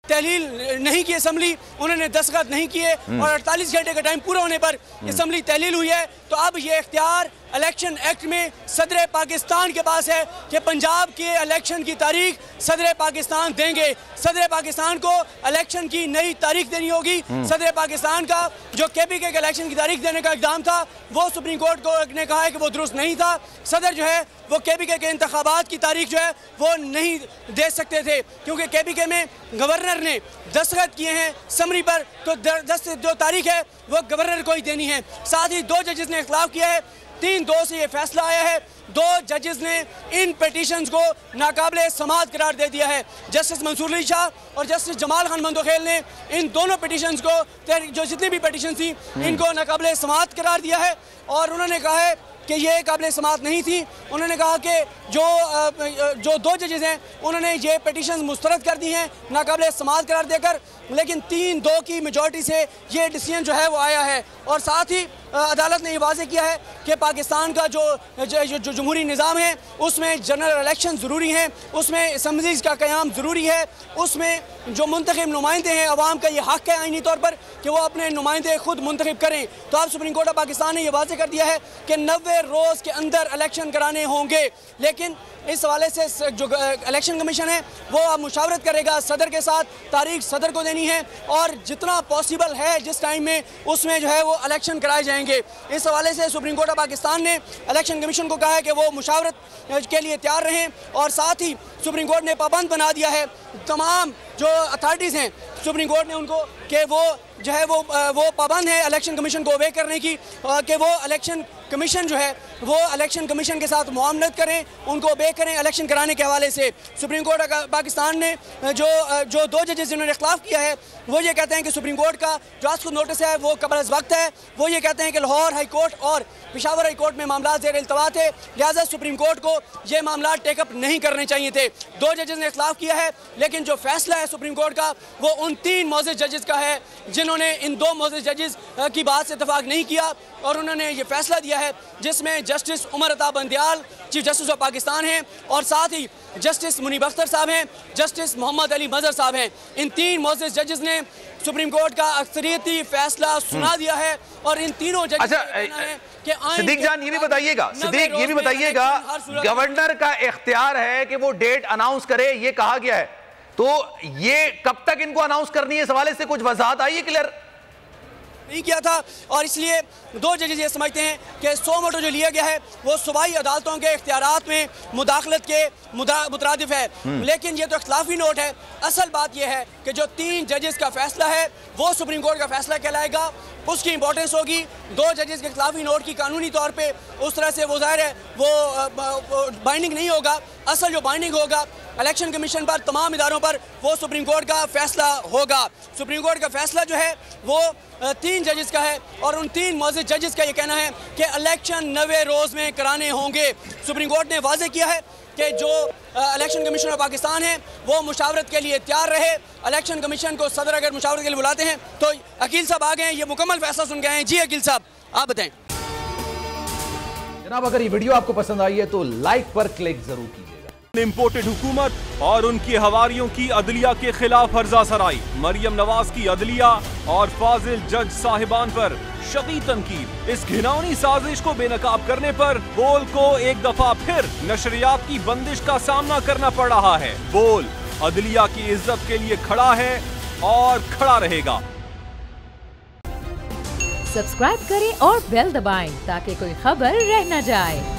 तहलील नहीं की असम्बली, उन्होंने दस्तखत नहीं किए और 48 घंटे का टाइम पूरा होने पर असम्बली तहलील हुई है। तो अब ये इख्तियार इलेक्शन एक्ट में सदर पाकिस्तान के पास है कि पंजाब के इलेक्शन की तारीख सदर पाकिस्तान देंगे। सदर पाकिस्तान को इलेक्शन की नई तारीख देनी होगी। सदर पाकिस्तान का जो KPK के इलेक्शन की तारीख देने का इक़दाम था वो सुप्रीम कोर्ट को ने कहा है कि वो दुरुस्त नहीं था। सदर जो है वो KPK के इंतखाबात की तारीख जो है वो नहीं दे सकते थे, क्योंकि KPK में गवर्नर ने दस्तखत किए हैं समरी पर, तो जो तारीख है वो गवर्नर को ही देनी है। साथ ही 2 जजेस ने इख्तिलाफ किया है, 3-2 से ये फैसला आया है। 2 जजेस ने इन पिटीशंस को नाकाबिले समाअत करार दे दिया है। जस्टिस मंसूर अली शाह और जस्टिस जमाल खान मंदोखेल ने इन दोनों पिटीशंस को, जो जितनी भी पिटीशन थी, इनको नाकाबिले समाअत करार दिया है और उन्होंने कहा है कि ये काबिले समाअत नहीं थी। उन्होंने कहा कि जो 2 जजेस हैं उन्होंने ये पिटीशन मुस्तरद कर दी हैं नाकाबिले समाअत करार देकर, लेकिन 3-2 की मेजॉरिटी से ये डिसीजन जो है वो आया है। और साथ ही अदालत ने ये वाज़ेह किया है कि पाकिस्तान का जो जमहूरी निज़ाम है उसमें जनरल इलेक्शन ज़रूरी हैं, उसमें असम्बलीज़ का क़याम ज़रूरी है, उसमें जो मुंतखब नुमाइंदे हैं अवाम का ये हक़ है आईनी तौर पर कि वो अपने नुमाइंदे खुद मुंतखब करें। तो अब सुप्रीम कोर्ट ऑफ पाकिस्तान ने यह वाज़ेह कर दिया है कि 90 रोज़ के अंदर इलेक्शन कराने होंगे। लेकिन इस हवाले से जो इलेक्शन कमीशन है वो अब मुशावरत करेगा सदर के साथ, तारीख सदर को देनी है और जितना पॉसिबल है जिस टाइम में उसमें जो है वो इलेक्शन कराए जाएंगे। इस हवाले से सुप्रीम कोर्ट ऑफ पाकिस्तान ने इलेक्शन कमीशन को कहा है कि वो मुशावरत के लिए तैयार रहें और साथ ही सुप्रीम कोर्ट ने पाबंद बना दिया है तमाम जो अथॉरिटीज़ हैं सुप्रीम कोर्ट ने उनको कि वो जो है वो पाबंद है इलेक्शन कमीशन को ओबे करने की, कि वो इलेक्शन कमीशन जो है वो इलेक्शन कमीशन के साथ मुआमलत करें, उनको ओबे करें इलेक्शन कराने के हवाले से। सुप्रीम कोर्ट पाकिस्तान ने जो 2 जजेस जिन्होंने इख्तिलाफ किया है वो ये कहते हैं कि सुप्रीम कोर्ट का जो आज खुद नोटिस है वो कबल अज़ वक्त है। वो ये कहते हैं कि लाहौर हाई कोर्ट और पेशावर हाई कोर्ट में मामला ज़ेर इल्तवा थे, लिहाजा सुप्रीम कोर्ट को ये मामला टेकअप नहीं करने चाहिए थे। 2 जजेस ने इख्तिलाफ किया है, लेकिन जो फैसला है सुप्रीम कोर्ट का वो उन 3 मोअज़्ज़ज़ जजेस का है जिन्होंने इन 2 मोअज़्ज़ज़ जजेस की बात से इत्तफाक नहीं किया और उन्होंने ये फैसला दिया है जिसमें justice Umar Ata Bandial chief justice of Pakistan हैं और साथ ही जस्टिस मुनीब अख्तर साहब हैं, जस्टिस मोहम्मद अली मजहर साहब हैं। इन 3 मोअज़्ज़ज़ जजेस ने सुप्रीम कोर्ट का अक्सरियती फैसला सुना दिया है और इन तीनों जजेस सिद्दीक जान ये भी बताइएगा, सिद्दीक ये भी बताइएगा, गवर्नर का इख्तियार है कि वो डेट अनाउंस करे, ये कहा गया है, तो ये कब तक इनको अनाउंस करनी है, इस हवाले से कुछ वजाहत आई है क्लियर? नहीं किया था और इसलिए 2 जजेस ये समझते हैं कि सो मोटो जो लिया गया है वो सूबाई अदालतों के इख्तियारात में मुदाखलत के मुतरादिफ है। लेकिन ये तो इख्तिलाफी नोट है। असल बात यह है कि जो 3 जजेस का फैसला है वो सुप्रीम कोर्ट का फैसला कहलाएगा, उसकी इंपॉर्टेंस होगी। 2 जजेस के इख्तिलाफी नोट की कानूनी तौर पे उस तरह से वो ज़ाहिर है वो बाइंडिंग नहीं होगा। असल जो बाइंडिंग होगा इलेक्शन कमीशन पर, तमाम इदारों पर, वो सुप्रीम कोर्ट का फैसला होगा। सुप्रीम कोर्ट का फैसला जो है वो 3 जजेस का है और उन 3 मोअज़्ज़ज़ जजेस का ये कहना है कि इलेक्शन 90 रोज़ में कराने होंगे। सुप्रीम कोर्ट ने वाज़ेह किया है कि जो इलेक्शन कमीशन ऑफ पाकिस्तान है वो मुशावरत के लिए तैयार रहे। इलेक्शन कमीशन को सदर अगर मुशावरत के लिए बुलाते हैं तो अकील साहब आ गए हैं, ये मुकम्मल फैसला सुन गए हैं। जी अकील साहब आप बताएं। जनाब अगर ये वीडियो आपको पसंद आई है तो लाइक पर क्लिक जरूर कीजिएगा। इम्पोर्टेड हुकूमत और उनकी हवारियों की अदलिया के खिलाफ हर्जा सराई, मरियम नवाज की अदलिया और फाजिल जज साहिबान पर शदीद तनकीद। इस घिनौनी साजिश को बेनकाब करने पर बोल को एक दफा फिर नशरियात की बंदिश का सामना करना पड़ रहा है। बोल अदलिया की इज्जत के लिए खड़ा है और खड़ा रहेगा। सब्सक्राइब करें और बेल दबाएं ताकि कोई खबर रह न जाए।